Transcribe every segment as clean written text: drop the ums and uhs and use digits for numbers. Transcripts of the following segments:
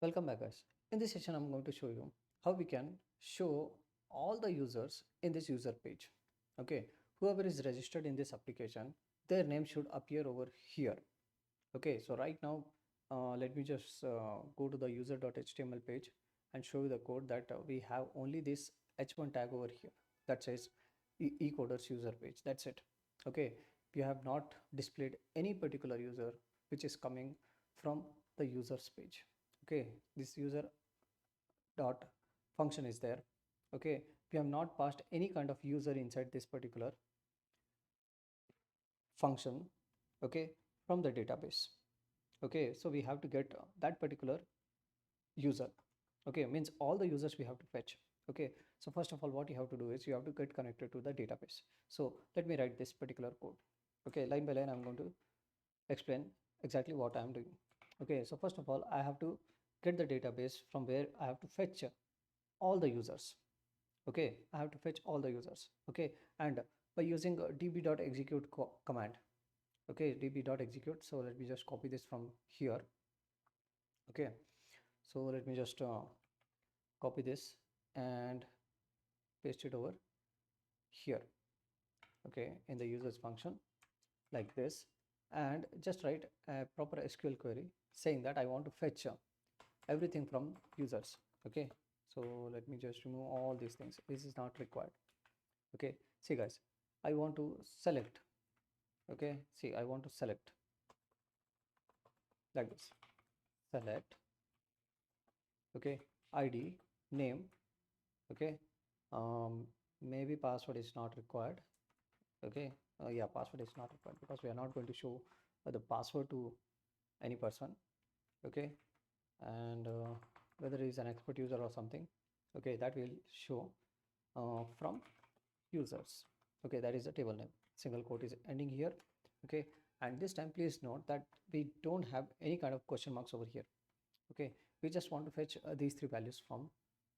Welcome back, guys. In this session, I'm going to show you how we can show all the users in this user page. Okay, whoever is registered in this application, their name should appear over here. Okay, so right now, let me just go to the user.html page and show you the code that we have only this h1 tag over here that says eCoders user page. That's it. Okay, we have not displayed any particular user which is coming from the users page. Okay, this user dot function is there. Okay, we have not passed any kind of user inside this particular function, okay, from the database. Okay, so we have to get that particular user. Okay, means all the users we have to fetch. Okay, so first of all, what you have to do is you have to get connected to the database. So let me write this particular code. Okay, line by line I'm going to explain exactly what I'm doing. Okay, so first of all, I have to get the database from where I have to fetch all the users. Okay, I have to fetch all the users. Okay, and by using db.execute command. Okay, db.execute. So let me just copy this from here. Okay, so let me just copy this and paste it over here. Okay, in the users function like this, and just write a proper SQL query saying that I want to fetch everything from users. Okay, so let me just remove all these things. This is not required. Okay, see guys, I want to select. Okay, see, I want to select like this. Select. Okay, ID, name. Okay, maybe password is not required. Okay, yeah, password is not required because we are not going to show the password to any person. Okay, and whether he is an expert user or something. Okay, that will show from users. Okay, that is the table name. Single quote is ending here. Okay, and this time please note that we don't have any kind of question marks over here. Okay, we just want to fetch these three values from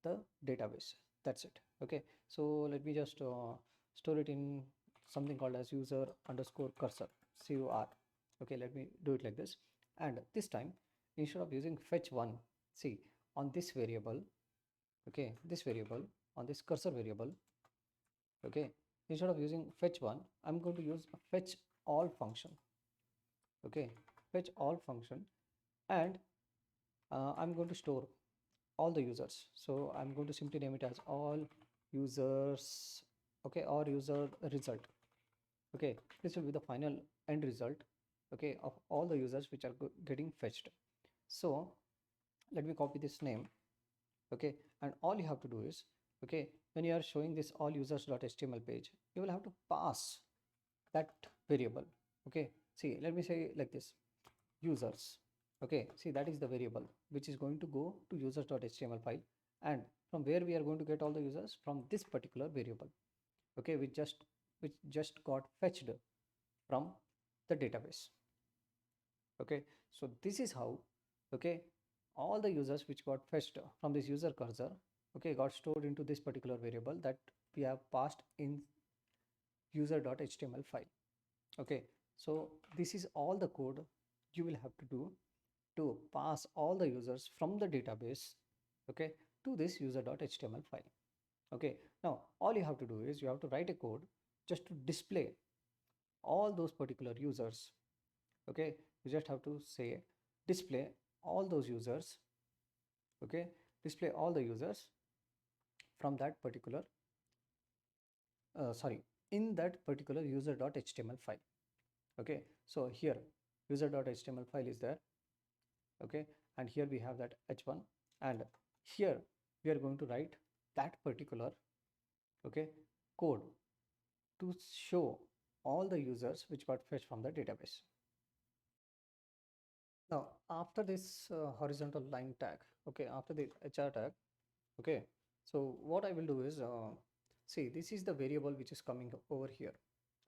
the database. That's it. Okay, so let me just store it in something called as user underscore cursor, CUR. Okay, let me do it like this. And this time, instead of using fetch one, see, on this variable, okay, this variable, on this cursor variable, okay, instead of using fetch one, I'm going to use a fetch all function. Okay, fetch all function, and I'm going to store all the users. So I'm going to simply name it as all users. Okay, or user result. Okay, this will be the final end result, okay, of all the users which are getting fetched. So let me copy this name. Okay, and all you have to do is, okay, when you are showing this all users.html page, you will have to pass that variable. Okay, see, let me say like this, users. Okay, see, that is the variable which is going to go to users.html file, and from where we are going to get all the users, from this particular variable. Okay, which just got fetched from the database. Okay, so this is how, okay, all the users which got fetched from this user cursor, okay, got stored into this particular variable that we have passed in user.html file. Okay, so this is all the code you will have to do to pass all the users from the database, okay, to this user.html file. Okay, now all you have to do is you have to write a code just to display all those particular users. Okay, you just have to say display all those users. Okay, display all the users from that particular sorry, in that particular user.html file. Okay, so here user.html file is there. Okay, and here we have that h1, and here we are going to write that particular, okay, code to show all the users which got fetched from the database. Now after this horizontal line tag, okay, after the HR tag, okay, so what I will do is see, this is the variable which is coming over here.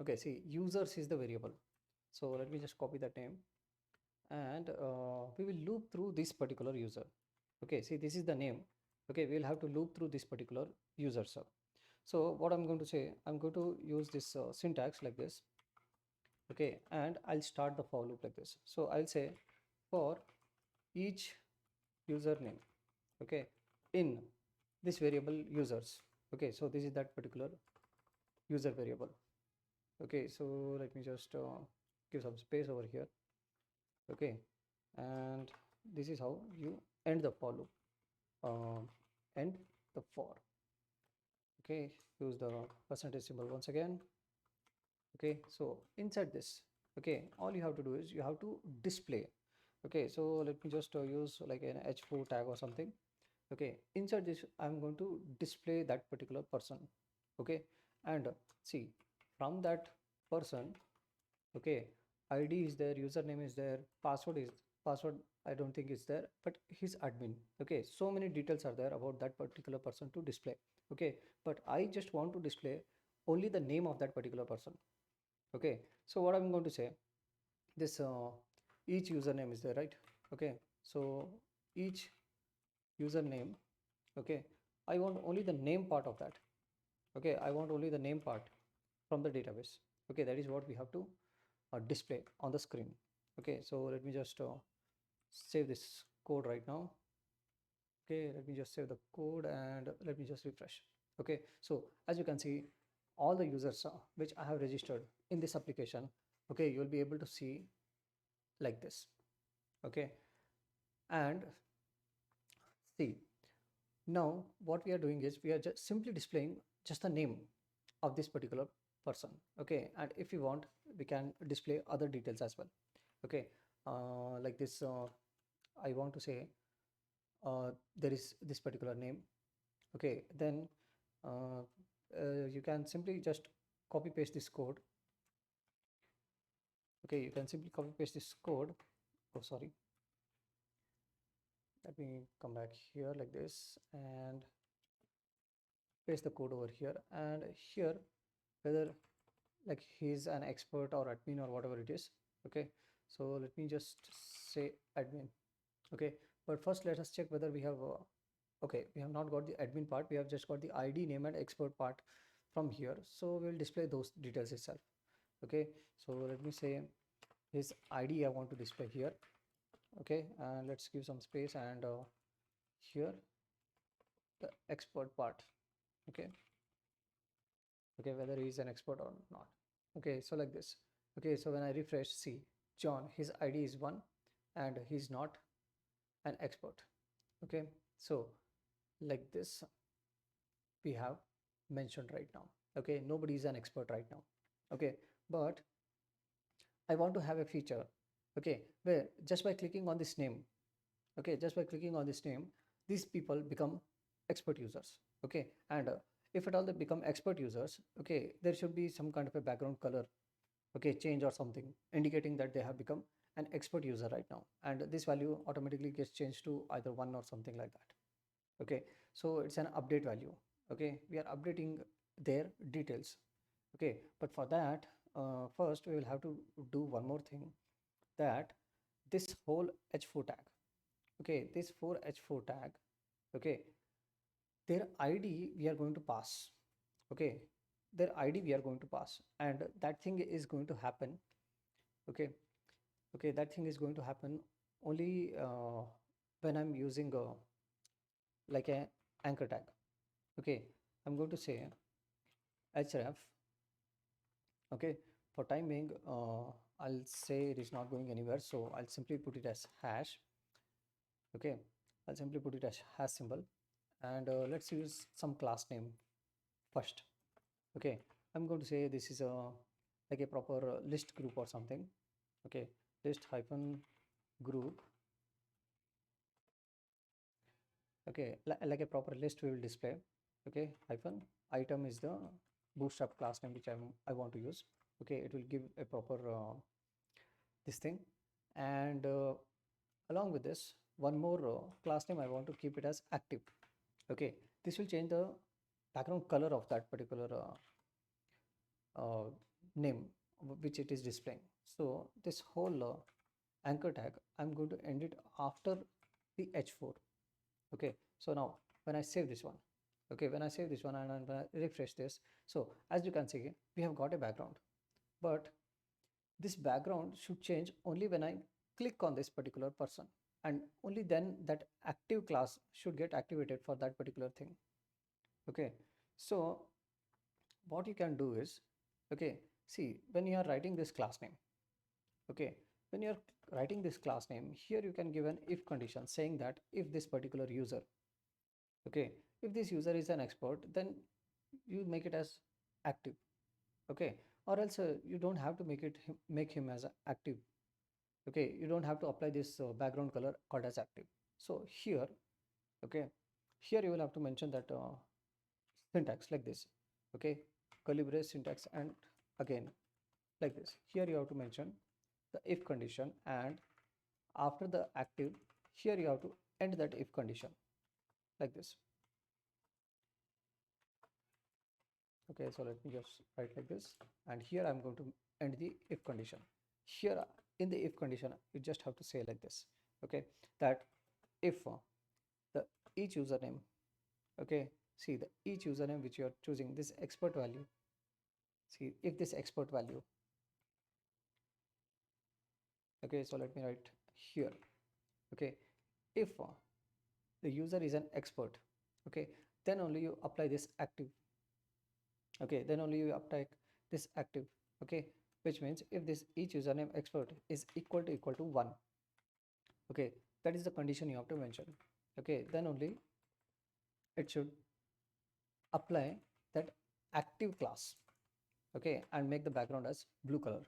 Okay, see, users is the variable. So let me just copy that name, and we will loop through this particular user. Okay, see, this is the name. Okay, we'll have to loop through this particular user. So what I'm going to say, I'm going to use this syntax like this. Okay, and I'll start the for loop like this. So I'll say for each username, okay, in this variable users. Okay, so this is that particular user variable. Okay, so let me just give some space over here. Okay, and this is how you end the for loop, end the for. Okay, use the percentage symbol once again. Okay, so inside this, okay, all you have to do is you have to display. Okay, so let me just use like an h4 tag or something. Okay, inside this I'm going to display that particular person. Okay, and see, from that person, okay, id is there, username is there, password I don't think is there, but he's admin. Okay, so many details are there about that particular person to display. Okay, but I just want to display only the name of that particular person. Okay, so what I'm going to say, this each username is there, right? Okay, so each username, okay, I want only the name part of that. Okay, I want only the name part from the database. Okay, that is what we have to display on the screen. Okay, so let me just save this code right now. Okay, let me just save the code and let me just refresh. Okay, so as you can see, all the users which I have registered in this application, okay, you will be able to see like this. Okay, and see, now what we are doing is we are just simply displaying just the name of this particular person. Okay, and if you want, we can display other details as well. Okay, like this, I want to say there is this particular name. Okay, then uh, you can simply just copy paste this code. Okay, you can simply copy paste this code. Oh, sorry, let me come back here like this and paste the code over here. And here, whether like he's an expert or admin or whatever it is. Okay, so let me just say admin. Okay, but first let us check whether we have okay, we have not got the admin part, we have just got the id, name and expert part from here, so we'll display those details itself. Okay, so let me say his id I want to display here. Okay, and let's give some space, and here the expert part. Okay, okay, whether he is an expert or not. Okay, so like this. Okay, so when I refresh, see, John, his id is 1 and he's not an expert. Okay, so like this we have mentioned right now. Okay, nobody is an expert right now. Okay, but I want to have a feature, okay, where just by clicking on this name, okay, just by clicking on this name, these people become expert users. Okay, and if at all they become expert users, okay, there should be some kind of a background color, okay, change or something indicating that they have become an expert user right now, and this value automatically gets changed to either 1 or something like that. Okay, so it's an update value. Okay, we are updating their details. Okay, but for that, first we will have to do one more thing, that this whole h4 tag, okay, this 4h4 tag, okay, their id we are going to pass. Okay, their id we are going to pass, and that thing is going to happen. Okay, okay, that thing is going to happen only when I'm using like a anchor tag. Okay, I'm going to say href. Okay, for time being, I'll say it is not going anywhere, so I'll simply put it as hash. Okay, I'll simply put it as hash symbol, and let's use some class name first. Okay, I'm going to say this is a like a proper list group or something. Okay, list hyphen group. Okay, like a proper list we will display. Okay, hyphen item is the bootstrap class name which I want to use. Okay, it will give a proper this thing, and along with this, one more class name I want to keep it as active. Okay, this will change the background color of that particular name which it is displaying. So this whole anchor tag, I'm going to end it after the h4. Okay, so now when I save this one, okay, when I save this one and when I refresh this, so as you can see, we have got a background, but this background should change only when I click on this particular person. and only then that active class should get activated for that particular thing. Okay, so what you can do is, okay, see, when you are writing this class name, okay, when you're writing this class name here, you can give an if condition saying that if this particular user, okay, if this user is an expert, then you make it as active. Okay, or else you don't have to make him as active. Okay, you don't have to apply this background color called as active. So here, okay, here you will have to mention that syntax like this. Okay, curly brace syntax, and again like this. Here you have to mention the if condition, and after the active, here you have to end that if condition like this. Okay, so let me just write like this, and here I'm going to end the if condition. Here in the if condition, you just have to say like this. Okay, that if the each username, okay, see, the each username which you are choosing, this expert value, see, if this expert value, okay, so let me write here. Okay, if the user is an expert, okay, then only you apply this active. Okay, then only you apply this active. Okay, which means if this each username expert is equal to 1, okay, that is the condition you have to mention. Okay, then only it should apply that active class. Okay, and make the background as blue color.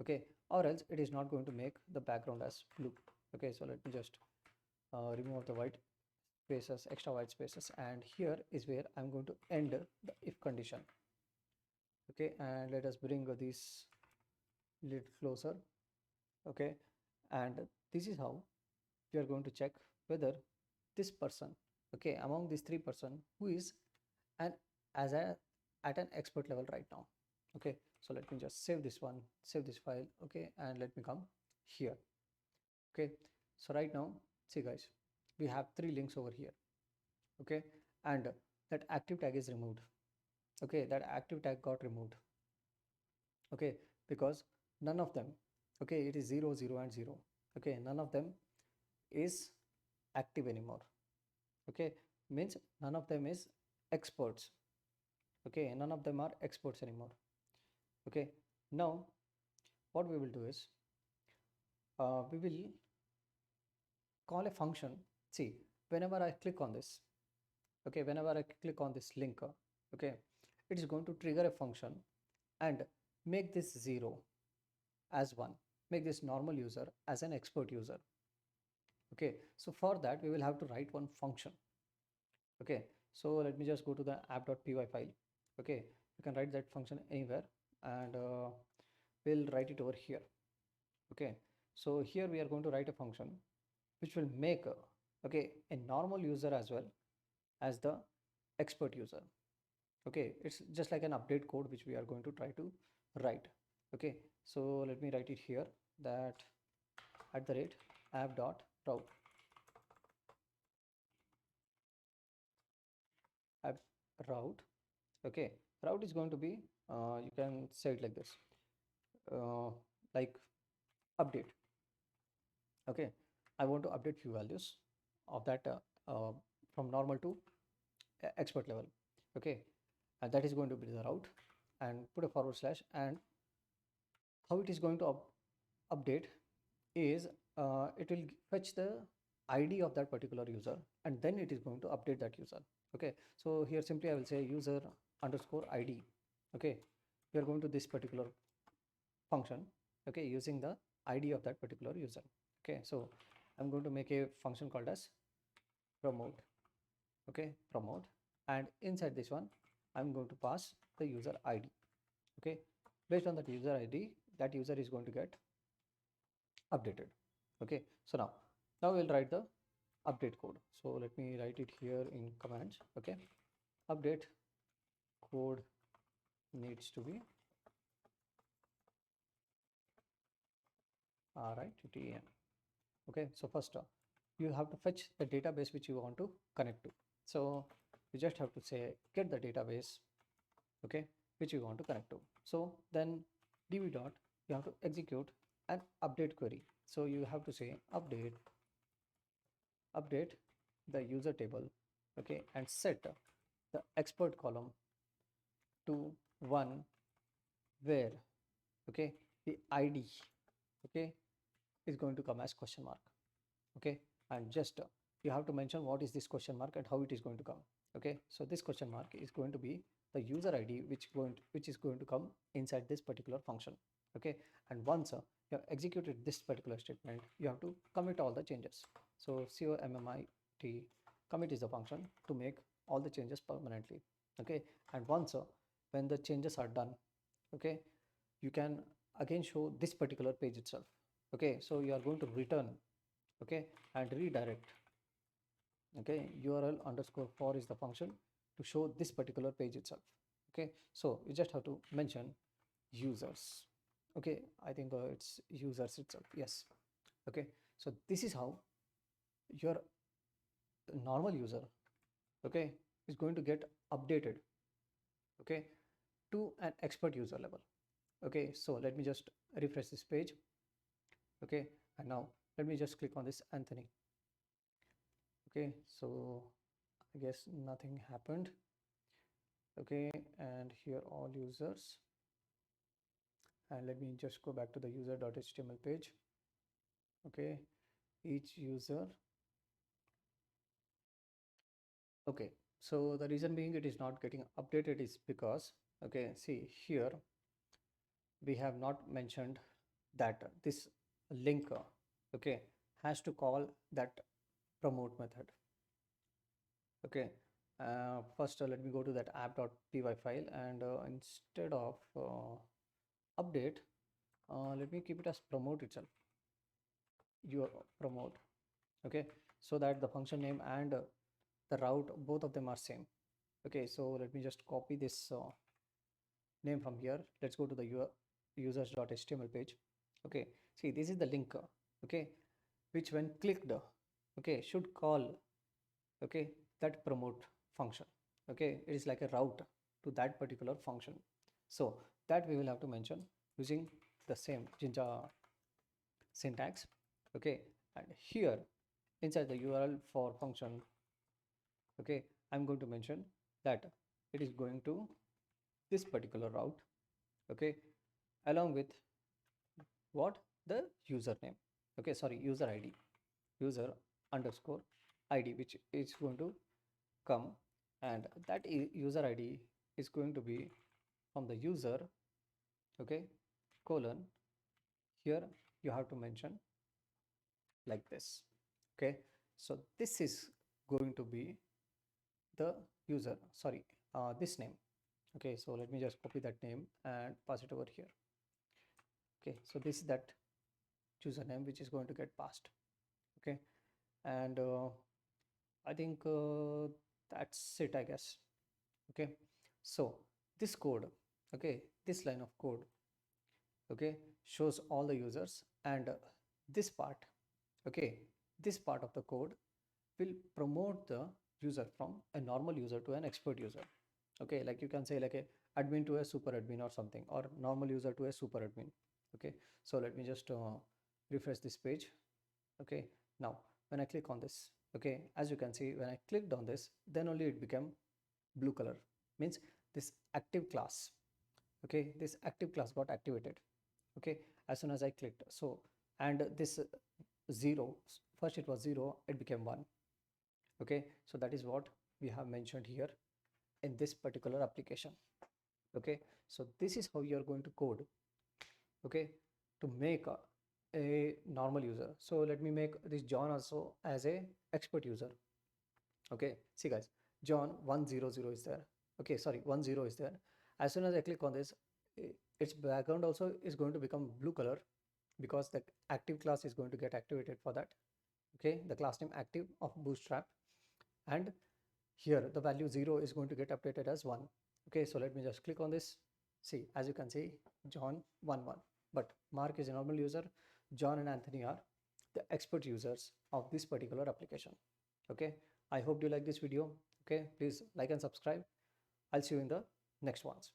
Okay, or else it is not going to make the background as blue. Okay, so let me just remove the white spaces, extra white spaces, and here is where I'm going to end the if condition. Okay, and let us bring this little closer. Okay, and this is how we are going to check whether this person, okay, among these three person, who is an as a at an expert level right now. Okay, so let me just save this one, save this file. Okay, and let me come here. Okay, so right now, see guys, we have three links over here. Okay, and that active tag is removed. Okay, that active tag got removed. Okay, because none of them, okay, it is 0 0 and 0. Okay, none of them is active anymore. Okay, means none of them is experts. Okay, none of them are experts anymore. Okay, now what we will do is we will call a function. See, whenever I click on this, okay, whenever I click on this link, okay, it is going to trigger a function and make this 0 as 1, make this normal user as an expert user. Okay, so for that we will have to write one function. Okay, so let me just go to the app.py file. Okay, you can write that function anywhere, and we'll write it over here. Okay, so here we are going to write a function which will make okay, a normal user as well as the expert user. Okay, it's just like an update code which we are going to try to write. Okay, so let me write it here, that @app.route app route. Okay, route is going to be you can say it like this, uh, like update. Okay, I want to update few values of that from normal to expert level. Okay, and that is going to be the route, and put a forward slash, and how it is going to update is it will fetch the ID of that particular user, and then it is going to update that user. Okay, so here simply I will say user underscore ID. Okay, we are going to this particular function, okay, using the ID of that particular user. Okay, so I'm going to make a function called as promote. Okay, promote, and inside this one I'm going to pass the user ID. Okay, based on that user ID, that user is going to get updated. Okay, so now we'll write the update code. So let me write it here in commands. Okay, update code needs to be RITTN. Okay, so first you have to fetch the database which you want to connect to. So you just have to say get the database, okay, which you want to connect to. So then db dot, you have to execute an update query. So you have to say update update the user table, okay, and set the expert column to one where, okay, the ID, okay, is going to come as question mark, okay, and just you have to mention what is this question mark and how it is going to come, okay. So this question mark is going to be the user ID which is going to come inside this particular function, okay. And once you have executed this particular statement, you have to commit all the changes. So commit commit is the function to make all the changes permanently, okay. And once when the changes are done, okay, you can again show this particular page itself, okay. So you are going to return, okay, and redirect, okay, url underscore for is the function to show this particular page itself, okay. So you just have to mention users, okay. I think it's users itself, yes, okay. So this is how your normal user, okay, is going to get updated, okay, to an expert user level, okay. So let me just refresh this page, okay, and now let me just click on this Anthony, okay. So I guess nothing happened, okay. And here all users, and let me just go back to the user.html page, okay, each user, okay. So the reason being it is not getting updated is because, okay, see here we have not mentioned that this link, okay, has to call that promote method, okay. First let me go to that app.py file, and instead of update, let me keep it as promote itself, your promote, okay, so that the function name and the route, both of them are same, okay. So let me just copy this name from here. Let's go to the users.html page, okay. See, this is the link, okay, which when clicked, okay, should call, okay, that promote function, okay. It is like a route to that particular function, so that we will have to mention using the same Jinja syntax, okay. And here inside the url for function, okay, I'm going to mention that it is going to this particular route, okay, along with what, the username, okay, sorry, user ID, user underscore ID, which is going to come, and that user ID is going to be from the user, okay, colon, here you have to mention like this, okay. So this is going to be the user, sorry, this name, okay. So let me just copy that name and pass it over here, okay. So this is that username which is going to get passed, okay. And I think that's it, I guess, okay. So this code, okay, this line of code, okay, shows all the users, and this part, okay, this part of the code will promote the user from a normal user to an expert user, okay. Like you can say like a admin to a super admin or something, or normal user to a super admin, okay. So let me just refresh this page, okay. Now when I click on this, okay, as you can see, when I clicked on this, then only it became blue color, means this active class, okay, this active class got activated, okay, as soon as I clicked. So and this zero, first it was 0, it became 1, okay. So that is what we have mentioned here in this particular application, okay. So this is how you are going to code, okay, to make a normal user. So let me make this John also as a expert user, okay. See guys, John 100 is there, okay, sorry, 10 is there. As soon as I click on this, its background also is going to become blue color, because the active class is going to get activated for that, okay, the class name active of Bootstrap. And here the value 0 is going to get updated as 1, okay. So let me just click on this. See, as you can see, John 1 1, but Mark is a normal user, John and Anthony are the expert users of this particular application, okay. I hope you like this video, okay. Please like and subscribe. I'll see you in the next ones.